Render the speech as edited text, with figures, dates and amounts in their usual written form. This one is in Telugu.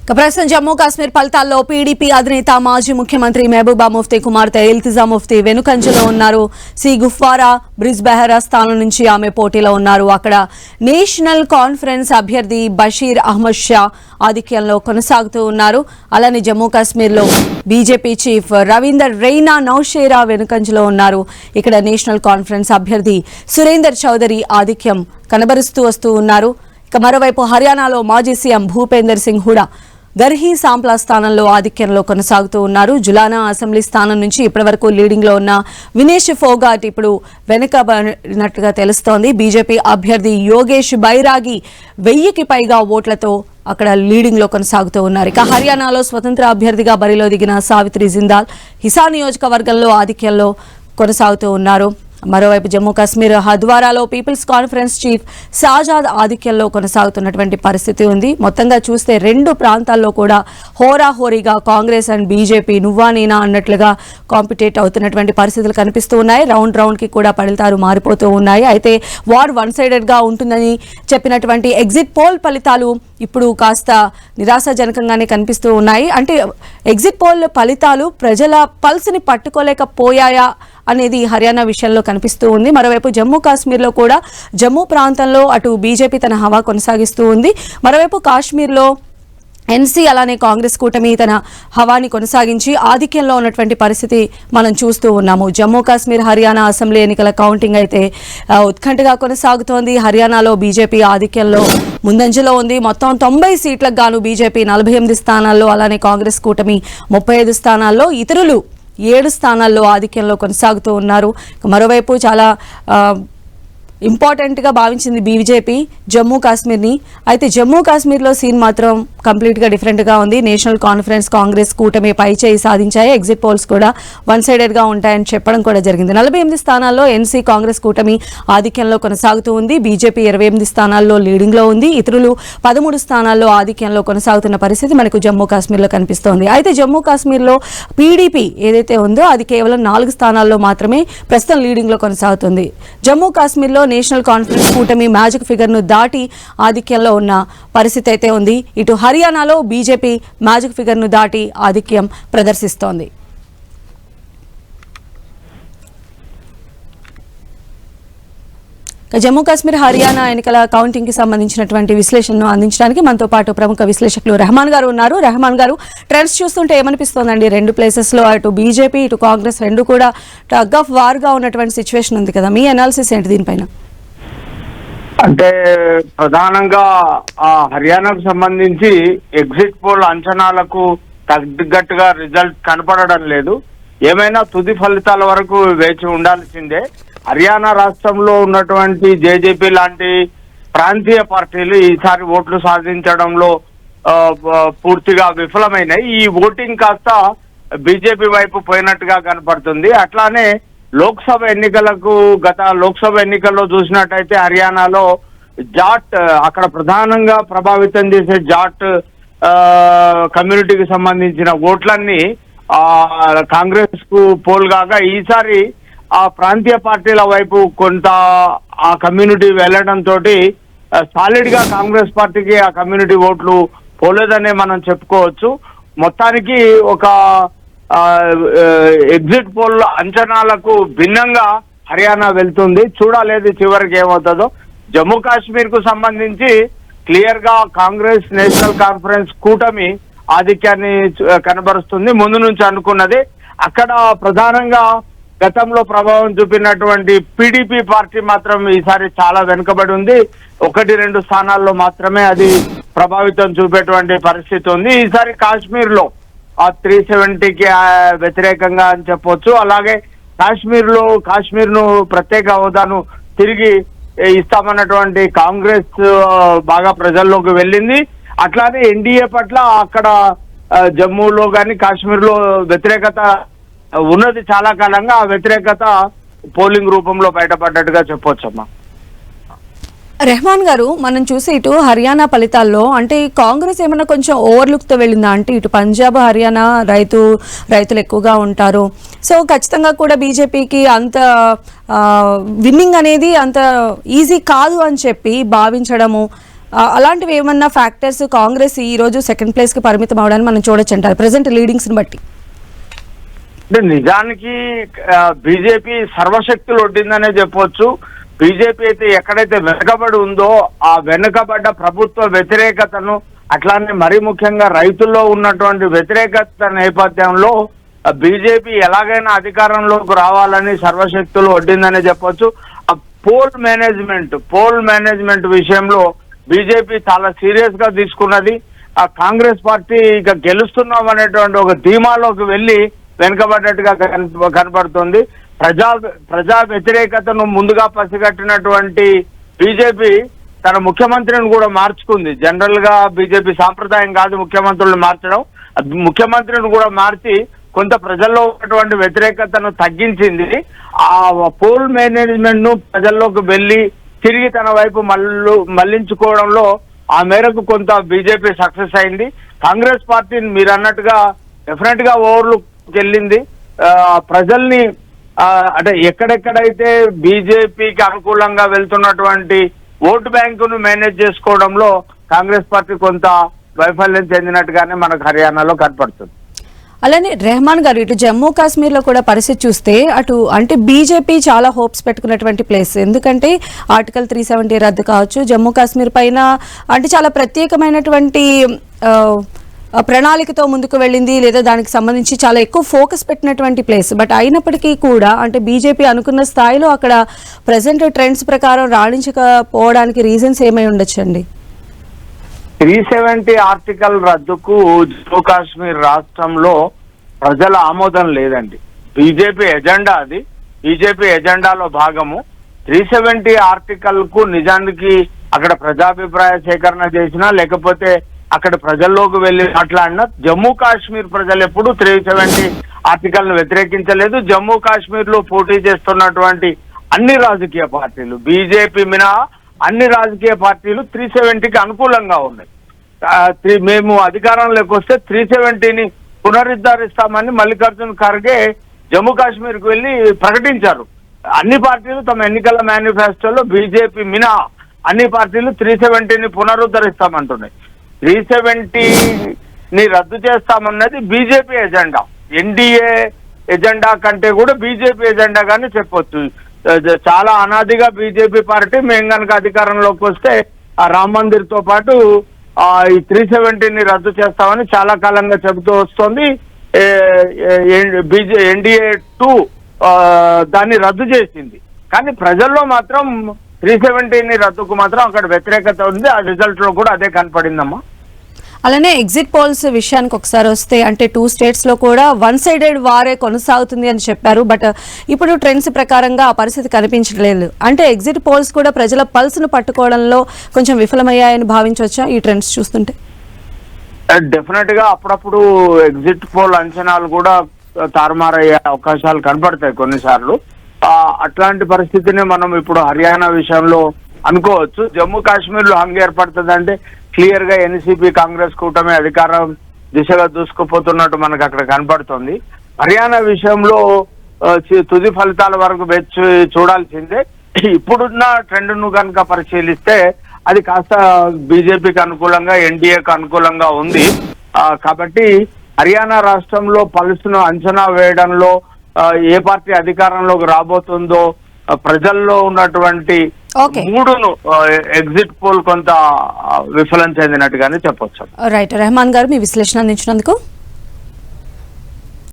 ప్రస్తుతం జమ్మూ కాశ్మీర్ ఫలితాల్లో పీడీపీ అధినేత మాజీ ముఖ్యమంత్రి మహబూబా ముఫ్తీ కుమార్తె ఇల్తిజా ముఫ్తీ వెనుకంజలో ఉన్నారు. సి గుఫ్వారా బ్రిజ్ బెహరా స్థానం నుంచి ఆమె పోటీలో ఉన్నారు. అక్కడ నేషనల్ కాన్ఫరెన్స్ అభ్యర్థి బషీర్ అహ్మద్ షా ఆధిక్యంలో కొనసాగుతూ ఉన్నారు. అలానే జమ్మూ కాశ్మీర్లో బీజేపీ చీఫ్ రవీందర్ రైనా నౌషేరా వెనుకంజలో ఉన్నారు. ఇక్కడ నేషనల్ కాన్ఫరెన్స్ అభ్యర్థి సురేందర్ చౌదరి ఆధిక్యం కనబరుస్తూ వస్తూ ఉన్నారు. ఇక మరోవైపు హర్యానాలో మాజీ సీఎం భూపేందర్ సింగ్ హుడా గర్హీ సాంప్లా స్థానంలో ఆధిక్యంలో కొనసాగుతూ ఉన్నారు. జులానా అసెంబ్లీ స్థానం నుంచి ఇప్పటివరకు లీడింగ్ లో ఉన్న వినేష్ ఫోగాట్ ఇప్పుడు వెనుకబడినట్టుగా తెలుస్తోంది. బీజేపీ అభ్యర్థి యోగేష్ బైరాగి 1000కి పైగా ఓట్లతో అక్కడ లీడింగ్ లో కొనసాగుతూ ఉన్నారు. ఇక హర్యానాలో స్వతంత్ర అభ్యర్థిగా బరిలో దిగిన సావిత్రి జిందాల్ హిసార్ నియోజకవర్గంలో ఆధిక్యంలో కొనసాగుతూ ఉన్నారు. మరోవైపు జమ్మూ కాశ్మీర్ హద్వారాలో పీపుల్స్ కాన్ఫరెన్స్ చీఫ్ షాజాద్ ఆధిక్యంలో కొనసాగుతున్నటువంటి పరిస్థితి ఉంది. మొత్తంగా చూస్తే రెండు ప్రాంతాల్లో కూడా హోరాహోరీగా కాంగ్రెస్ అండ్ బీజేపీ నువ్వా నేనా అన్నట్లుగా కాంపిటేట్ అవుతున్నటువంటి పరిస్థితులు కనిపిస్తూ ఉన్నాయి. రౌండ్ కి కూడా ఫలితాలు మారిపోతూ ఉన్నాయి. అయితే వార్ వన్ సైడెడ్ గా ఉంటుందని చెప్పినటువంటి ఎగ్జిట్ పోల్ ఫలితాలు ఇప్పుడు కాస్త నిరాశాజనకంగానే కనిపిస్తూ ఉన్నాయి. అంటే ఎగ్జిట్ పోల్ ఫలితాలు ప్రజల పల్స్ని పట్టుకోలేకపోయాయా అనేది హర్యానా విషయంలో కనిపిస్తూ ఉంది. మరోవైపు జమ్మూ కాశ్మీర్లో కూడా జమ్మూ ప్రాంతంలో అటు బీజేపీ తన హవా కొనసాగిస్తూ ఉంది. మరోవైపు కాశ్మీర్లో ఎన్సీ అలానే కాంగ్రెస్ కూటమి తన హవాని కొనసాగించి ఆధిక్యంలో ఉన్నటువంటి పరిస్థితి మనం చూస్తూ ఉన్నాము. జమ్మూ కాశ్మీర్ హర్యానా అసెంబ్లీ ఎన్నికల కౌంటింగ్ అయితే ఉత్కంఠగా కొనసాగుతోంది. హర్యానాలో బీజేపీ ఆధిక్యంలో ముందంజలో ఉంది. మొత్తం 90 సీట్లకు గాను బీజేపీ 48 స్థానాల్లో, అలానే కాంగ్రెస్ కూటమి 35 స్థానాల్లో, ఇతరులు 7 స్థానాల్లో ఆధిక్యంలో కొనసాగుతూ ఉన్నారు. మరోవైపు చాలా ఇంపార్టెంట్గా భావించింది బీజేపీ జమ్మూ కాశ్మీర్ని. అయితే జమ్మూ కాశ్మీర్లో సీన్ మాత్రం కంప్లీట్గా డిఫరెంట్గా ఉంది. నేషనల్ కాన్ఫరెన్స్ కాంగ్రెస్ కూటమి పై చేయి సాధించాయి. ఎగ్జిట్ పోల్స్ కూడా వన్ సైడెడ్గా ఉంటాయని చెప్పడం కూడా జరిగింది. 48 స్థానాల్లో ఎన్సీ కాంగ్రెస్ కూటమి ఆధిక్యంలో కొనసాగుతూ ఉంది. బీజేపీ 28 స్థానాల్లో లీడింగ్లో ఉంది. ఇతరులు 13 స్థానాల్లో ఆధిక్యంలో కొనసాగుతున్న పరిస్థితి మనకు జమ్మూ కాశ్మీర్లో కనిపిస్తోంది. అయితే జమ్మూ కాశ్మీర్లో పీడీపీ ఏదైతే ఉందో అది కేవలం 4 స్థానాల్లో మాత్రమే ప్రస్తుతం లీడింగ్లో కొనసాగుతుంది. జమ్మూ కాశ్మీర్లో నేషనల్ కాన్ఫరెన్స్ కూటమి మ్యాజిక్ ఫిగర్ను దాటి ఆధిక్యంలో ఉన్న పరిస్థితి అయితే ఉంది. ఇటు హర్యానాలో బీజేపీ మ్యాజిక్ ఫిగర్ను దాటి ఆధిక్యం ప్రదర్శిస్తోంది. జమ్మూ కాశ్మీర్ హర్యానా ఎన్నికల కౌంటింగ్ కి సంబంధించినటువంటి విశ్లేషణను అందించడానికి మనతో పాటు ప్రముఖ విశ్లేషకులు రెహమాన్ గారు ఉన్నారు. రెహమాన్ గారు, ట్రెండ్స్ చూస్తుంటే ఏమనిపిస్తోందండి? రెండు ప్లేసెస్ లో అటు బీజేపీ ఇటు కాంగ్రెస్ రెండు కూడా టగ్ ఆఫ్ వార్ గా ఉన్నటువంటి సిచ్యువేషన్ ఉంది కదా, మీ అనాలిసిస్ ఏంటి దీనిపైన? అంటే ప్రధానంగా హర్యానాకు సంబంధించి ఎగ్జిట్ పోల్ అంచనాలకు తగ్గట్టుగా రిజల్ట్ కనపడడం లేదు. ఏమైనా తుది ఫలితాల వరకు వేచి ఉండాల్సిందే. హర్యానా రాష్ట్రంలో ఉన్నటువంటి జేజేపీ లాంటి ప్రాంతీయ పార్టీలు ఈసారి ఓట్లు సాధించడంలో పూర్తిగా విఫలమైనాయి. ఈ ఓటింగ్ కాస్త బీజేపీ వైపు పోయినట్టుగా కనపడుతుంది. అట్లానే లోక్సభ ఎన్నికలకు గత లోక్సభ ఎన్నికల్లో చూసినట్టయితే హర్యానాలో జాట్ అక్కడ ప్రధానంగా ప్రభావితం చేసే జాట్ కమ్యూనిటీకి సంబంధించిన ఓట్లన్నీ కాంగ్రెస్ కు పోల్ కాగా ఈసారి ఆ ప్రాంతీయ పార్టీల వైపు కొంత ఆ కమ్యూనిటీ వెళ్లడంతో సాలిడ్ గా కాంగ్రెస్ పార్టీకి ఆ కమ్యూనిటీ ఓట్లు పోలేదనే మనం చెప్పుకోవచ్చు. మొత్తానికి ఒక ఎగ్జిట్ పోల్ అంచనాలకు భిన్నంగా హర్యానా వెళ్తుంది. చూడాలేదు చివరికి ఏమవుతుందో. జమ్మూ కాశ్మీర్ కు సంబంధించి క్లియర్ గా కాంగ్రెస్ నేషనల్ కాన్ఫరెన్స్ కూటమి ఆధిక్యాన్ని కనబరుస్తుంది. ముందు నుంచి అనుకున్నది. అక్కడ ప్రధానంగా గతంలో ప్రభావం చూపినటువంటి పీడీపీ పార్టీ మాత్రం ఈసారి చాలా వెనుకబడి ఉంది. 1-2 స్థానాల్లో మాత్రమే అది ప్రభావితం చూపేటువంటి పరిస్థితి ఉంది. ఈసారి కాశ్మీర్ లో 370కి వ్యతిరేకంగా అని చెప్పొచ్చు. అలాగే కాశ్మీర్ ను ప్రత్యేక హోదాను తిరిగి ఇస్తామన్నటువంటి కాంగ్రెస్ బాగా ప్రజల్లోకి వెళ్ళింది. అట్లానే ఎన్డీఏ పట్ల అక్కడ జమ్మూలో కానీ కాశ్మీర్ లో వ్యతిరేకత ఉన్నది చాలా కాలంగా. ఆ వ్యతిరేకత పోలింగ్ రూపంలో బయటపడ్డట్టుగా చెప్పొచ్చమ్మా. రెహమాన్ గారు, మనం చూసి ఇటు హర్యానా ఫలితాల్లో అంటే కాంగ్రెస్ ఏమన్నా కొంచెం ఓవర్లుక్తో వెళ్ళిందా? అంటే ఇటు పంజాబ్ హర్యానా రైతులు ఎక్కువగా ఉంటారు. సో ఖచ్చితంగా కూడా బీజేపీకి అంత విన్నింగ్ అనేది అంత ఈజీ కాదు అని చెప్పి భావించడము అలాంటివి ఏమన్నా ఫ్యాక్టర్స్ కాంగ్రెస్ ఈ రోజు సెకండ్ ప్లేస్ కి పరిమితం అవడానికి మనం చూడొచ్చు అంటారు ప్రెసెంట్ లీడింగ్స్ ని బట్టి? అంటే నిజానికి బీజేపీ సర్వశక్తులు ఒడ్డిందనే చెప్పొచ్చు. బీజేపీ అయితే ఎక్కడైతే వెనుకబడి ఉందో ఆ వెనుకబడ్డ ప్రభుత్వ వ్యతిరేకతను, అట్లానే మరీ ముఖ్యంగా రైతుల్లో ఉన్నటువంటి వ్యతిరేకత నేపథ్యంలో బీజేపీ ఎలాగైనా అధికారంలోకి రావాలని సర్వశక్తులు ఒడ్డిందనే చెప్పొచ్చు. ఆ పోల్ మేనేజ్మెంట్ విషయంలో బీజేపీ చాలా సీరియస్ గా తీసుకున్నది. ఆ కాంగ్రెస్ పార్టీ ఇక గెలుస్తున్నాం అనేటువంటి ఒక ధీమాలోకి వెళ్లి వెనుకబడ్డట్టుగా కనపడుతుంది. ప్రజా వ్యతిరేకతను ముందుగా పసిగట్టినటువంటి బీజేపీ తన ముఖ్యమంత్రిని కూడా మార్చుకుంది. జనరల్ గా బీజేపీ సాంప్రదాయం కాదు ముఖ్యమంత్రులను మార్చడం. ముఖ్యమంత్రిని కూడా మార్చి కొంత ప్రజల్లో ఉన్నటువంటి వ్యతిరేకతను తగ్గించింది. ఆ పోల్ మేనేజ్మెంట్ ను ప్రజల్లోకి వెళ్లి తిరిగి తన వైపు మళ్లించుకోవడంలో ఆ మేరకు కొంత బీజేపీ సక్సెస్ అయింది. కాంగ్రెస్ పార్టీని మీరు అన్నట్టుగా డెఫినెట్ గా ఓవర్లుక్ వెళ్ళింది. ప్రజల్ని అంటే ఎక్కడెక్కడైతే బీజేపీకి అనుకూలంగా వెళ్తున్నటువంటి ఓటు బ్యాంకును మేనేజ్ చేసుకోవడంలో కాంగ్రెస్ పార్టీ కొంత వైఫల్యం చెందినట్టుగానే మనకు హర్యానాలో కనపడుతుంది. అలానే రెహమాన్ గారు, ఇటు జమ్మూ కాశ్మీర్ లో కూడా పరిస్థితి చూస్తే అటు అంటే బీజేపీ చాలా హోప్స్ పెట్టుకున్నటువంటి ప్లేస్. ఎందుకంటే ఆర్టికల్ 370 రద్దు కావచ్చు, జమ్మూ కాశ్మీర్ పైన అంటే చాలా ప్రత్యేకమైనటువంటి ప్రణాళికతో ముందుకు వెళ్ళింది, లేదా దానికి సంబంధించి చాలా ఎక్కువ ఫోకస్ పెట్టినటువంటి ప్లేస్. బట్ అయినప్పటికీ కూడా అంటే బీజేపీ అనుకున్న స్థాయిలో అక్కడ ప్రెసెంట్ ట్రెండ్స్ ప్రకారం రాణించకపోవడానికి రీజన్స్ ఏమై ఉండొచ్చండి? 370 ఆర్టికల్ రద్దుకు జమ్మూ కాశ్మీర్ రాష్ట్రంలో ప్రజల ఆమోదం లేదండి. బీజేపీ ఎజెండా అది, బీజేపీ ఎజెండాలో భాగము. 370 ఆర్టికల్ కు నిజానికి అక్కడ ప్రజాభిప్రాయ సేకరణ చేసినా లేకపోతే అక్కడ ప్రజల్లోకి వెళ్లి మాట్లాడినా జమ్మూ కాశ్మీర్ ప్రజలు ఎప్పుడు 370 ఆర్టికల్ ను వ్యతిరేకించలేదు. జమ్మూ కాశ్మీర్ లో పోటీ చేస్తున్నటువంటి అన్ని రాజకీయ పార్టీలు, బీజేపీ మినహా అన్ని రాజకీయ పార్టీలు 370కి అనుకూలంగా ఉన్నాయి. మేము అధికారంలోకి వస్తే 370ని పునరుద్ధరిస్తామని మల్లికార్జున్ ఖర్గే జమ్మూ కాశ్మీర్ కు వెళ్లి ప్రకటించారు. అన్ని పార్టీలు తమ ఎన్నికల మేనిఫెస్టోలో బీజేపీ మినహా అన్ని పార్టీలు 370ని పునరుద్ధరిస్తామంటున్నాయి. 370ని రద్దు చేస్తామన్నది బీజేపీ ఎజెండా. ఎన్డీఏ ఎజెండా కంటే కూడా బీజేపీ ఎజెండాగానే చెప్పొచ్చు. చాలా అనాదిగా బీజేపీ పార్టీ మేము కనుక అధికారంలోకి వస్తే ఆ రామ్ మందిర్ తో పాటు ఈ 370ని రద్దు చేస్తామని చాలా కాలంగా చెబుతూ వస్తోంది. ఎన్డీఏ 2 దాన్ని రద్దు చేసింది. కానీ ప్రజల్లో మాత్రం 370ని రద్దుకు మాత్రం అక్కడ వ్యతిరేకత ఉంది. ఆ రిజల్ట్ లో కూడా అదే కనపడిందమ్మా. అలానే ఎగ్జిట్ పోల్స్ విషయానికి ఒకసారి వస్తే అంటే 2 స్టేట్స్ లో కూడా వన్ సైడెడ్ వారే కొనసాగుతుంది అని చెప్పారు. బట్ ఇప్పుడు ట్రెండ్స్ ప్రకారంగా ఆ పరిస్థితి కనిపించలేదు. అంటే ఎగ్జిట్ పోల్స్ కూడా ప్రజల పల్స్ ను పట్టుకోవడంలో కొంచెం విఫలమయ్యాయని భావించవచ్చా ఈ ట్రెండ్స్ చూస్తుంటే? డెఫినెట్ గా అప్పుడప్పుడు ఎగ్జిట్ పోల్ అంచనాలు కూడా తారుమారయ్యే అవకాశాలు కనపడతాయి కొన్నిసార్లు. అట్లాంటి పరిస్థితిని మనం ఇప్పుడు హర్యానా విషయంలో అనుకోవచ్చు. జమ్మూ కాశ్మీర్ లో హంగ్ ఏర్పడుతుందంటే క్లియర్ గా ఎన్సీపీ కాంగ్రెస్ కూటమి అధికారం దిశగా దూసుకుపోతున్నట్టు మనకు అక్కడ కనపడుతుంది. హర్యానా విషయంలో తుది ఫలితాల వరకు వేచి చూడాల్సిందే. ఇప్పుడున్న ట్రెండ్ ను కనుక పరిశీలిస్తే అది కాస్త బీజేపీకి అనుకూలంగా, ఎన్డీఏకి అనుకూలంగా ఉంది. కాబట్టి హర్యానా రాష్ట్రంలో పల్స్ను అంచనా వేయడంలో ఏ పార్టీ అధికారంలోకి రాబోతుందో ప్రజల్లో ఉన్నటువంటి మూడును ఎగ్జిట్ పోల్ కొంత విఫలం చెందినట్టుగానే చెప్పొచ్చు. రైట్, రెహమాన్ గారు మీ విశ్లేషణ అందించినందుకు